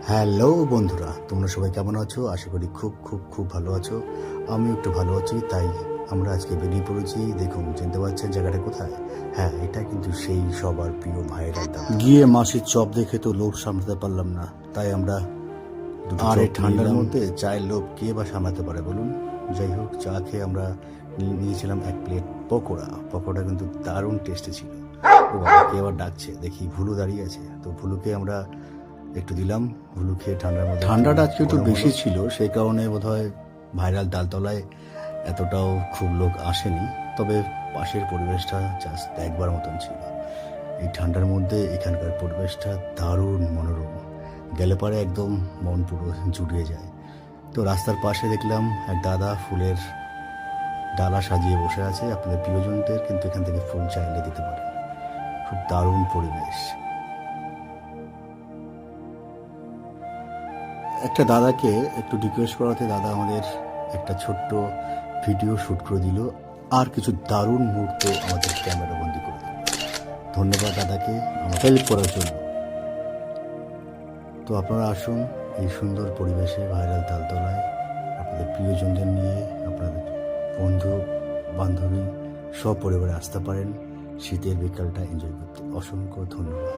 Hello বন্ধুরা, তোমরা সবাই কেমন আছো? আশা করি খুব খুব খুব ভালো আছো। আমি একটু ভালো আছি, তাই আমরা আজকে বেরিয়ে পড়েছি। দেখুন, চিনতে পারছেন জায়গাটা কোথায়? হ্যাঁ, এটা কিন্তু সেই সবার প্রিয় ভাইয়ের আড্ডা। গিয়ে মাসির চপ দেখে তো লোভ সামলাতে পারলাম না, তাই আমরা আর এই ঠান্ডার মধ্যে চায়ের লোভ কে বা সামলাতে পারে বলুন? যাই হোক, চা খেয়ে আমরা নিয়েছিলাম এক প্লেট পকোড়া। পকোড়া কিন্তু দারুণ টেস্টি ছিল। ও বাবা, কে আবার ডাকছে, দেখি ভুলু দাঁড়িয়ে আছে। তো ভুলুকে আমরা একটু দিলাম। ভুলু খেয়ে ঠান্ডার মধ্যে, ঠান্ডাটা আজকে একটু বেশি ছিল, সেই কারণে বোধহয় ভাইরাল ডালতলায় এতটাও খুব লোক আসেনি। তবে পাশের পরিবেশটা জাস্ট একবার মতন ছিল। এই ঠান্ডার মধ্যে এখানকার পরিবেশটা দারুণ মনোরম, গেলে পরে একদম মন পুরো জুড়িয়ে যায়। তো রাস্তার পাশে দেখলাম এক দাদা ফুলের ডালা সাজিয়ে বসে আছে। আপনাদের প্রিয়জনদের কিন্তু এখান থেকে ফুল চাইলে দিতে পারেন। খুব দারুণ পরিবেশ। একটা দাদাকে একটু রিকোয়েস্ট করাতে দাদা আমাদের একটা ছোট্ট ভিডিও শ্যুট করে দিল, আর কিছু দারুণ মুহূর্ত আমাদের ক্যামেরা বন্দি করে দিল। ধন্যবাদ দাদাকে আমার হেল্প করার জন্য। তো আপনারা আসুন এই সুন্দর পরিবেশে ভাইরাল তালতলায় আপনাদের প্রিয়জনদের নিয়ে, আপনাদের বন্ধু বান্ধবী সব পরিবারে আসতে পারেন শীতের বিকালটা এনজয় করতে। অসংখ্য ধন্যবাদ।